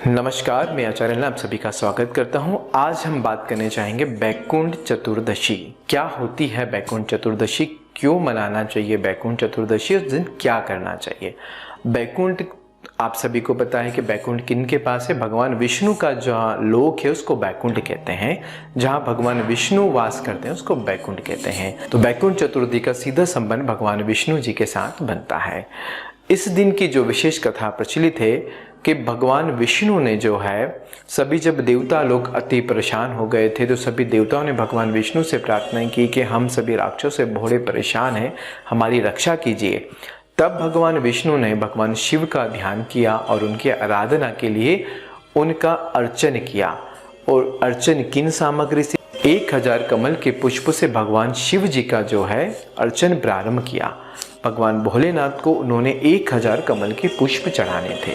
नमस्कार, मैं आचार्य लाल आप सभी का स्वागत करता हूं। आज हम बात करने चाहेंगे बैकुंठ चतुर्दशी। क्या होती है बैकुंठ चतुर्दशी, क्यों मनाना चाहिए बैकुंठ चतुर्दशी, उस दिन क्या करना चाहिए। बैकुंठ आप सभी को पता है कि बैकुंठ किन के पास है। भगवान विष्णु का जहाँ लोक है उसको बैकुंठ कहते हैं, जहाँ भगवान विष्णु वास करते हैं उसको बैकुंठ कहते हैं। तो बैकुंठ चतुर्थी का सीधा संबंध भगवान विष्णु जी के साथ बनता है। इस दिन की जो विशेष कथा प्रचलित है कि भगवान विष्णु ने जो है सभी, जब देवता लोग अति परेशान हो गए थे तो सभी देवताओं ने भगवान विष्णु से प्रार्थना की कि हम सभी राक्षसों से बड़े परेशान हैं, हमारी रक्षा कीजिए। तब भगवान विष्णु ने भगवान शिव का ध्यान किया और उनकी आराधना के लिए उनका अर्चन किया। और अर्चन किन सामग्री से? 1000 कमल के पुष्प से भगवान शिव जी का जो है अर्चन प्रारंभ किया। भगवान भोलेनाथ को उन्होंने 1000 कमल के पुष्प चढ़ाने थे,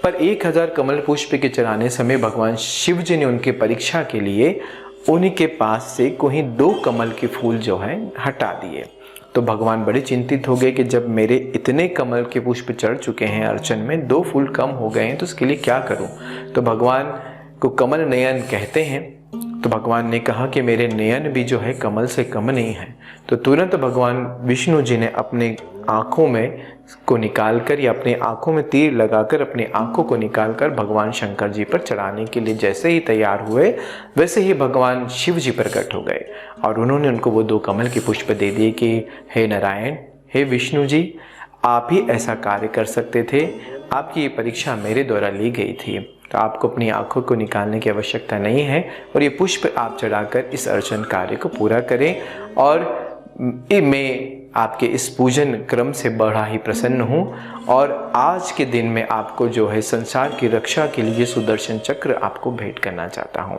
पर 1000 कमल पुष्प के चढ़ाने समय भगवान शिव जी ने उनके परीक्षा के लिए उनके पास से कोई 2 कमल के फूल जो है हटा दिए। तो भगवान बड़े चिंतित हो गए कि जब मेरे इतने कमल के पुष्प चढ़ चुके हैं अर्चन में, 2 फूल कम हो गए हैं, तो उसके लिए क्या करूं। तो भगवान को कमल नयन कहते हैं। तो भगवान ने कहा कि मेरे नयन भी जो है कमल से कम नहीं है। तो तुरंत भगवान विष्णु जी ने अपने आँखों में को निकालकर या अपने आँखों में तीर लगाकर अपनी आँखों को निकालकर भगवान शंकर जी पर चढ़ाने के लिए जैसे ही तैयार हुए, वैसे ही भगवान शिव जी प्रकट हो गए और उन्होंने उनको वो 2 कमल के पुष्प दे दिए कि हे नारायण, हे विष्णु जी, आप ही ऐसा कार्य कर सकते थे, आपकी ये परीक्षा मेरे द्वारा ली गई थी, तो आपको अपनी आँखों को निकालने की आवश्यकता नहीं है और ये पुष्प आप चढ़ाकर इस अर्चन कार्य को पूरा करें। और मैं आपके इस पूजन क्रम से बड़ा ही प्रसन्न हूँ और आज के दिन में आपको जो है संसार की रक्षा के लिए सुदर्शन चक्र आपको भेंट करना चाहता हूँ।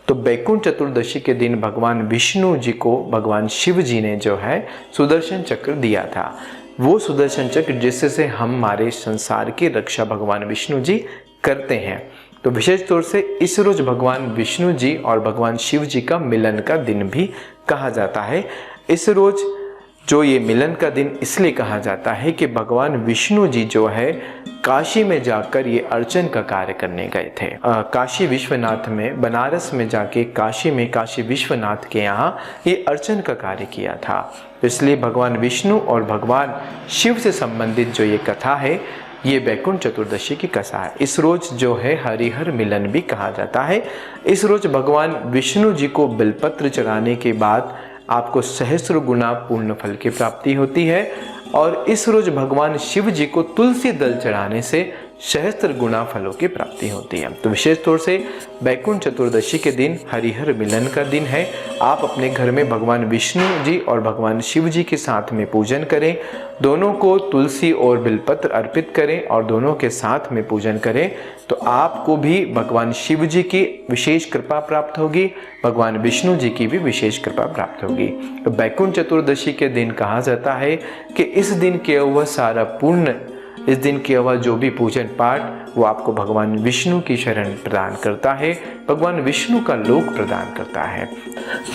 तो बैकुंठ चतुर्दशी के दिन भगवान विष्णु जी को भगवान शिव जी ने जो है सुदर्शन चक्र दिया था। वो सुदर्शन चक्र जिससे हमारे संसार की रक्षा भगवान विष्णु जी करते हैं। तो विशेष तौर से इस रोज भगवान विष्णु जी और भगवान शिव जी का मिलन का दिन भी कहा जाता है। इस रोज जो ये मिलन का दिन इसलिए कहा जाता है कि भगवान विष्णु जी जो है काशी में जाकर ये अर्चन का कार्य करने गए थे। काशी विश्वनाथ में, बनारस में जाके काशी में काशी विश्वनाथ के यहाँ ये अर्चन का कार्य किया था। इसलिए भगवान विष्णु और भगवान शिव से संबंधित जो ये कथा है, ये बैकुंठ चतुर्दशी की कथा है। इस रोज जो है हरिहर मिलन भी कहा जाता है। इस रोज भगवान विष्णु जी को बिलपत्र चढ़ाने के बाद आपको सहस्र गुना पूर्ण फल की प्राप्ति होती है और इस रोज भगवान शिव जी को तुलसी दल चढ़ाने से सहस्त्र गुना फलों की प्राप्ति होती है। तो विशेष तौर से बैकुंठ चतुर्दशी के दिन हरिहर मिलन का दिन है। आप अपने घर में भगवान विष्णु जी और भगवान शिव जी के साथ में पूजन करें, दोनों को तुलसी और बिलपत्र अर्पित करें और दोनों के साथ में पूजन करें, तो आपको भी भगवान शिव जी की विशेष कृपा प्राप्त होगी, भगवान विष्णु जी की भी विशेष कृपा प्राप्त होगी। तो बैकुंठ चतुर्दशी के दिन कहा जाता है कि इस दिन किया हुआ सारा पुण्य, इस दिन किया हुआ जो भी पूजन पाठ, वो आपको भगवान विष्णु की शरण प्रदान करता है, भगवान विष्णु का लोक प्रदान करता है।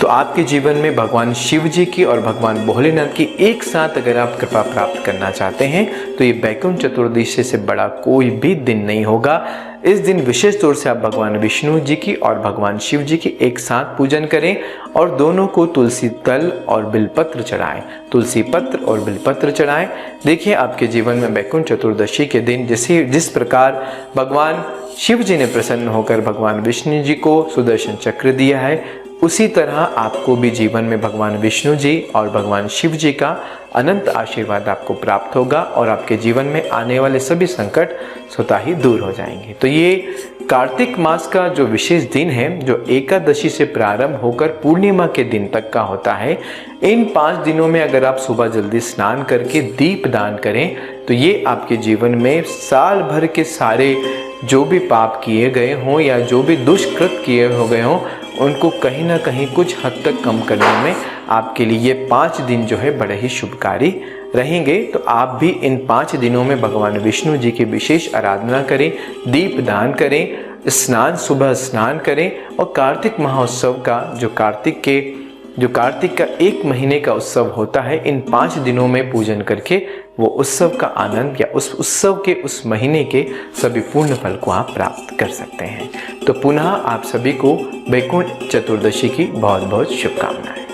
तो आपके जीवन में भगवान शिव जी की और भगवान भोलेनाथ की एक साथ अगर आप कृपा प्राप्त करना चाहते हैं तो ये बैकुंठ चतुर्दशी से बड़ा कोई भी दिन नहीं होगा। इस दिन विशेष तौर से आप भगवान विष्णु जी की और भगवान शिव जी की एक साथ पूजन करें और दोनों को तुलसी तल और बिलपत्र चढ़ाएं, तुलसी पत्र और बिलपत्र चढ़ाएं। देखिए आपके जीवन में बैकुंठ चतुर्दशी के दिन जिस प्रकार भगवान शिव जी ने प्रसन्न होकर भगवान विष्णु जी को सुदर्शन चक्र दिया है, उसी तरह आपको भी जीवन में भगवान विष्णु जी और भगवान शिव जी का अनंत आशीर्वाद आपको प्राप्त होगा और आपके जीवन में आने वाले सभी संकट स्वतः ही दूर हो जाएंगे। तो ये कार्तिक मास का जो विशेष दिन है, जो एकादशी से प्रारंभ होकर पूर्णिमा के दिन तक का होता है, इन 5 दिनों में अगर आप सुबह जल्दी स्नान करके दीप दान करें तो ये आपके जीवन में साल भर के सारे जो भी पाप किए गए हों या जो भी दुष्कृत किए हो गए हों, उनको कहीं ना कहीं कुछ हद तक कम करने में आपके लिए ये 5 दिन जो है बड़े ही शुभकारी रहेंगे। तो आप भी इन 5 दिनों में भगवान विष्णु जी की विशेष आराधना करें, दीप दान करें, सुबह स्नान करें और कार्तिक महोत्सव का जो कार्तिक के जो कार्तिक का 1 महीने का उत्सव होता है, इन 5 दिनों में पूजन करके वो उत्सव का आनंद या उस उत्सव के उस महीने के सभी पूर्ण फल को आप प्राप्त कर सकते हैं। तो पुनः आप सभी को वैकुंठ चतुर्दशी की बहुत बहुत शुभकामनाएं।